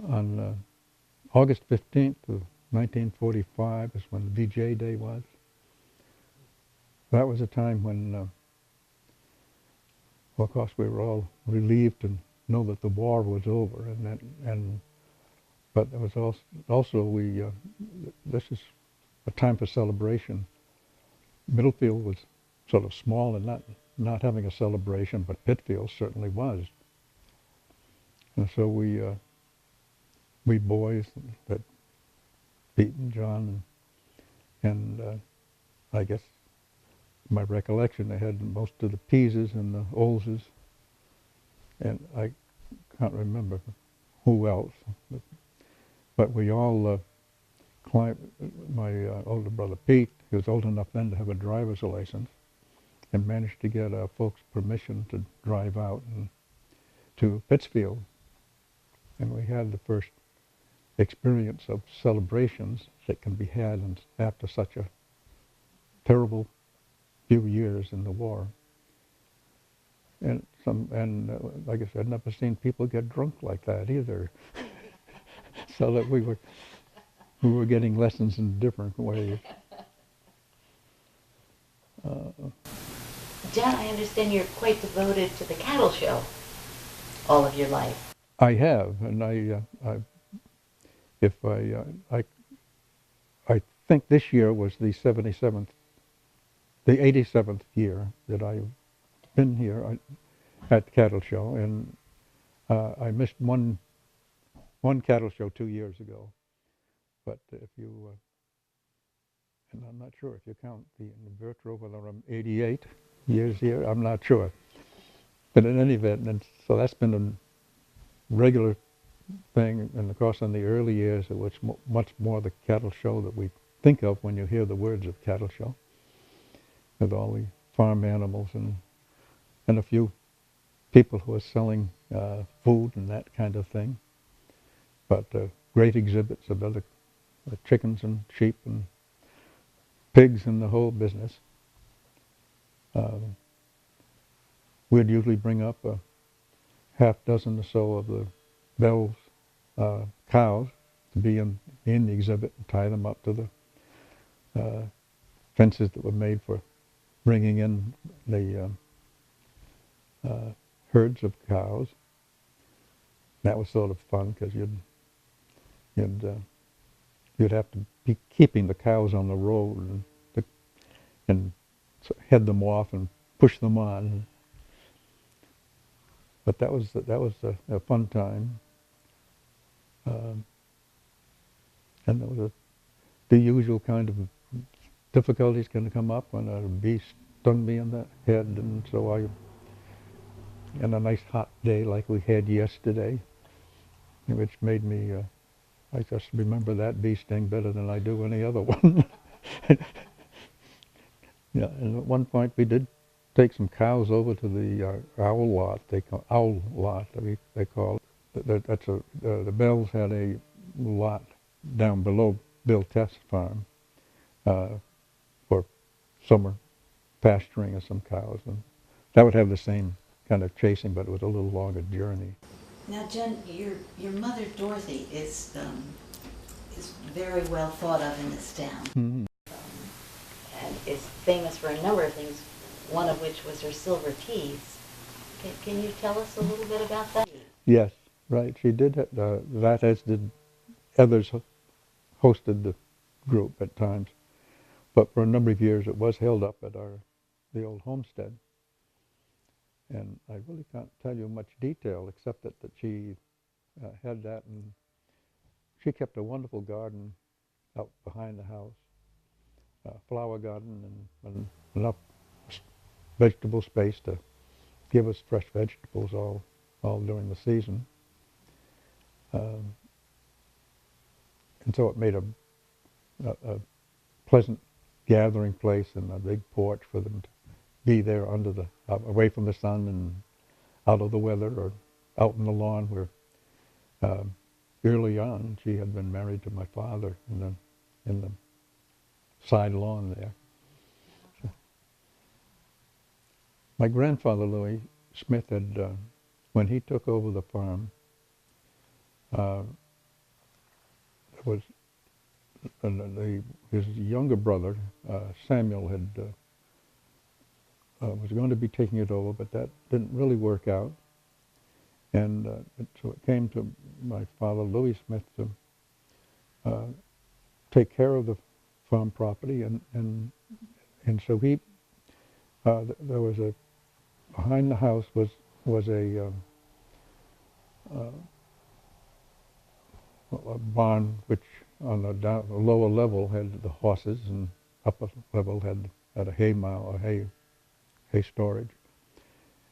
On August 15th of 1945 is when the VJ Day was. That was a time when, well, of course, we were all relieved to know that the war was over, but there was also this is a time for celebration. Middlefield was sort of small and not having a celebration, but Pittsfield certainly was. And so we boys, that Pete and John and I guess my recollection, they had most of the Peases and the Olses, and I can't remember who else, but we all climbed. My older brother Pete, he was old enough then to have a driver's license, and managed to get folks' permission to drive out to Pittsfield, and we had the first experience of celebrations that can be had after such a terrible few years in the war. And like I said, I'd never seen people get drunk like that either. So that we were getting lessons in different ways. John, I understand you're quite devoted to the cattle show all of your life. I have, and if I think this year was the 87th year that I've been here at the cattle show, and I missed one cattle show 2 years ago. But if you, and I'm not sure if you count the inverter, whether I'm 88 years here, I'm not sure. But in any event, and so that's been a regular thing, and of course in the early years it was much more the cattle show that we think of when you hear the words of cattle show, with all the farm animals and a few people who are selling food and that kind of thing. But great exhibits of other chickens and sheep and pigs and the whole business. We'd usually bring up a half dozen or so of the Bell's cows to be in the exhibit and tie them up to the fences that were made for bringing in the herds of cows. That was sort of fun because you'd have to be keeping the cows on the road and head them off and push them on. But that was a fun time. And there was the usual kind of difficulties going to come up when a bee stung me in the head, and so and a nice hot day like we had yesterday, which made me, I just remember that bee sting better than I do any other one. Yeah, and at one point we did take some cows over to the owl lot. They call it. The Bells had a lot down below Bill Test's farm for summer pasturing of some cows, and that would have the same kind of chasing, but it was a little longer journey. Now, John, your mother Dorothy is very well thought of in this town, Mm-hmm. and is famous for a number of things. One of which was her silver teas. Can you tell us a little bit about that? Yes, right. She did that, as did others hosted the group at times. But for a number of years, it was held up at the old homestead. And I really can't tell you much detail except that she had that, and she kept a wonderful garden out behind the house, flower garden, and enough vegetable space to give us fresh vegetables all during the season. And so it made a pleasant gathering place and a big porch for them to be there away from the sun and out of the weather, or out in the lawn where early on she had been married to my father in the side lawn there. My grandfather, Louis Smith, had, when he took over the farm, was his younger brother, Samuel, was going to be taking it over, but that didn't really work out. And so it came to my father, Louis Smith, to take care of the farm property, and so there was behind the house was uh, a barn which on the lower level had the horses, and upper level had a hay storage,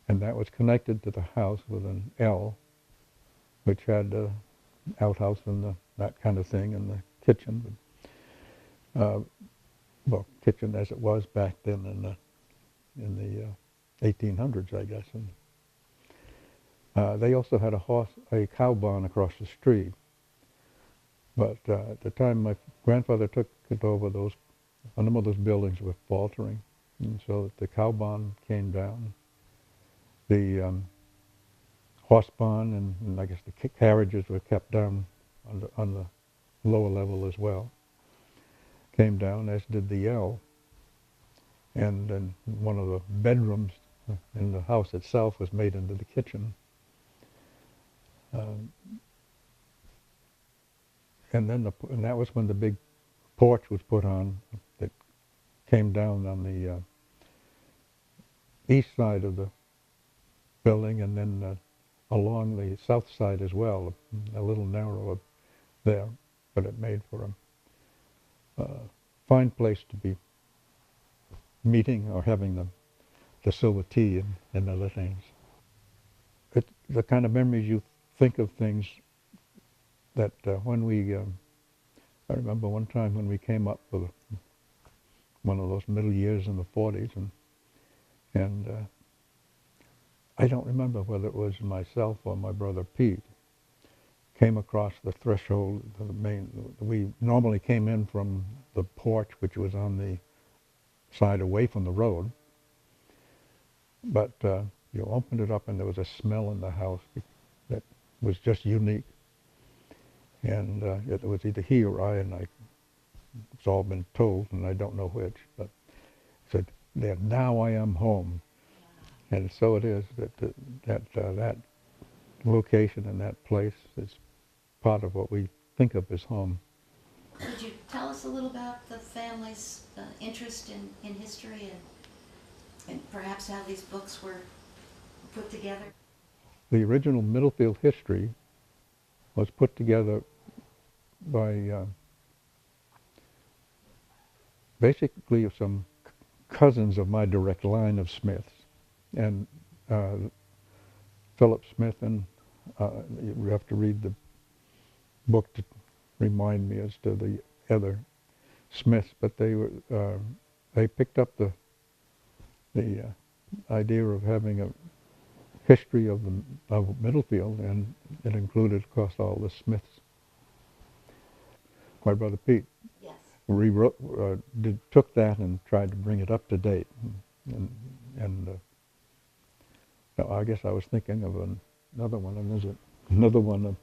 and that was connected to the house with an L, which had outhouse and that kind of thing, and the kitchen, well, kitchen as it was back then in the 1800s, I guess. And they also had a cow barn across the street. But at the time my grandfather took it over, a number of those buildings were faltering, and so the cow barn came down. The horse barn and I guess the carriages were kept down on the lower level as well. Came down, as did the L. And then one of the bedrooms in the house itself was made into the kitchen. And that was when the big porch was put on that came down on the east side of the building, and then along the south side as well, a little narrower there, but it made for a fine place to be meeting or having the silver tea and other things. It's the kind of memories you think of things that when I remember one time when we came up with one of those middle years in the 40s, and I don't remember whether it was myself or my brother Pete came across the threshold. We normally came in from the porch, which was on the side away from the road, but you opened it up and there was a smell in the house that was just unique. And it was either he or I, and it's all been told, and I don't know which, but said, "There, now I am home." And so it is that location and that place is part of what we think of as home. Could you tell us a little about the family's interest in history and perhaps how these books were put together? The original Middlefield history was put together by basically some cousins of my direct line of Smiths, and Philip Smith, and you have to read the book to remind me as to the other Smiths, but they picked up the idea of having a history of Middlefield, and it included, of course, all the Smiths. My brother Pete rewrote, took that and tried to bring it up to date, and I guess I was thinking of another one, and there's another one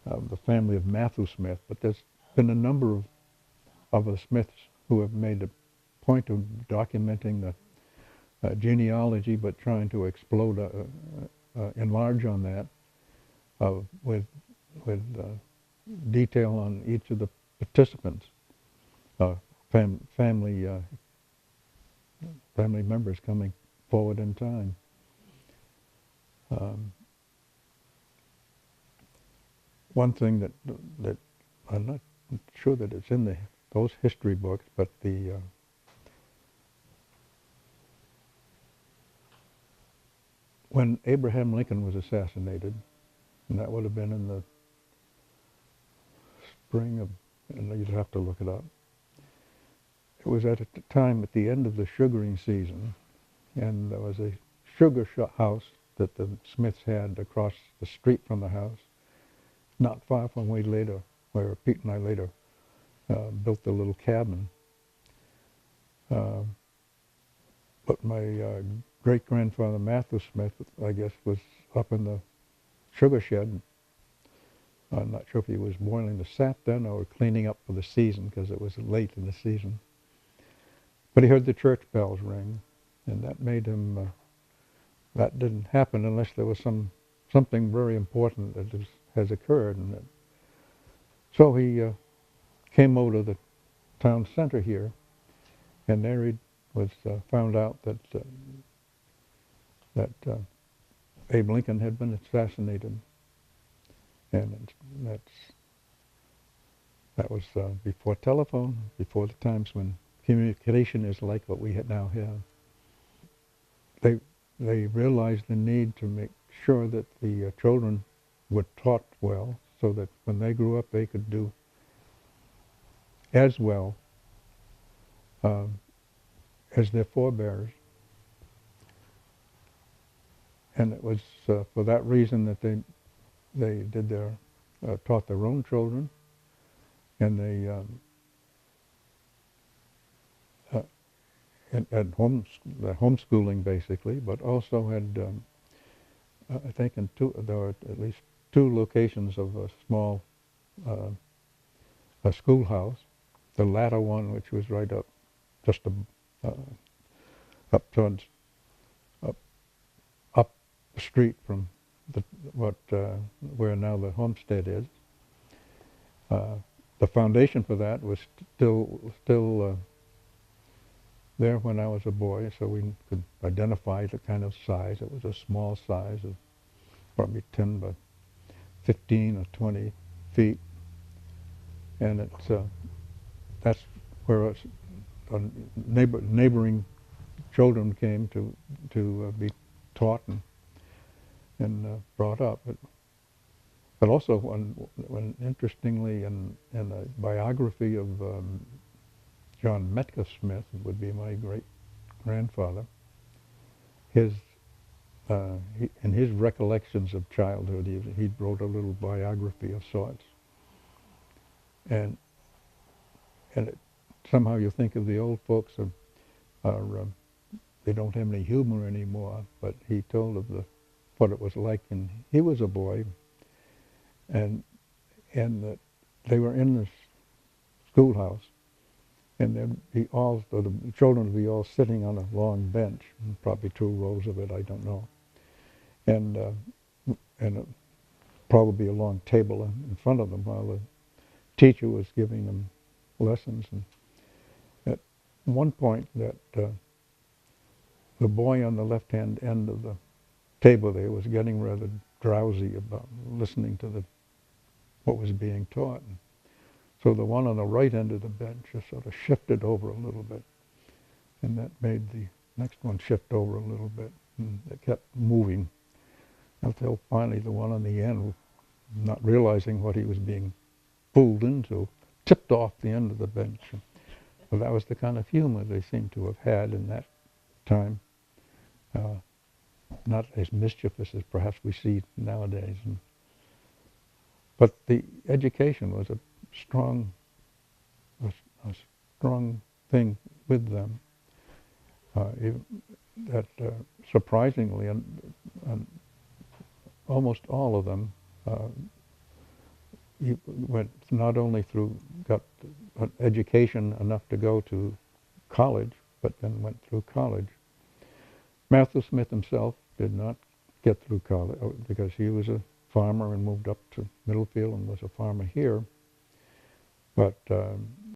of the family of Matthew Smith, but there's been a number of the Smiths who have made a point of documenting the genealogy, but trying to enlarge on that with detail on each of the participants, family members coming forward in time. One thing that I'm not sure that it's in those history books, but when Abraham Lincoln was assassinated, and that would have been in the spring of, and you'd have to look it up. It was at a time at the end of the sugaring season, and there was a sugar house that the Smiths had across the street from the house, not far from where Pete and I later built the little cabin. But my great-grandfather Matthew Smith, I guess, was up in the sugar shed I'm not sure if he was boiling the sap then or cleaning up for the season, because it was late in the season. But he heard the church bells ring, and that made him, that didn't happen unless there was something very important that has occurred. And so he came over to the town center here, and there he was found out that Abe Lincoln had been assassinated, and that was before telephone, before the times when communication is like what we now have. They realized the need to make sure that the children were taught well, so that when they grew up they could do as well as their forebears. And it was for that reason that they did their taught their own children, and they had homeschooling basically, but also had I think there were at least 2 locations of a small a schoolhouse. The latter one, which was right up just up towards up the street from where now the homestead is. The foundation for that was still there when I was a boy, so we could identify the kind of size. It was a small size of probably 10 by 15 or 20 feet, and that's where neighboring children came to be taught and brought up. But also, when interestingly, in a biography of John Metcalf Smith, would be my great-grandfather, in his recollections of childhood, he wrote a little biography of sorts. And somehow you think of the old folks they don't have any humor anymore, but he told of what it was like when he was a boy, and that they were in this schoolhouse, and the children would be all sitting on a long bench, probably 2 rows of it, I don't know, and probably a long table in front of them while the teacher was giving them lessons. And at one point, that the boy on the left-hand end of the table there was getting rather drowsy about listening to what was being taught. And so the one on the right end of the bench just sort of shifted over a little bit, and that made the next one shift over a little bit, and it kept moving until finally the one on the end, not realizing what he was being pulled into, tipped off the end of the bench. Well, that was the kind of humor they seemed to have had in that time. Not as mischievous as perhaps we see nowadays. But the education was a strong thing with them. That surprisingly, and almost all of them went not only got an education enough to go to college, but then went through college. Matthew Smith himself did not get through college because he was a farmer and moved up to Middlefield and was a farmer here. But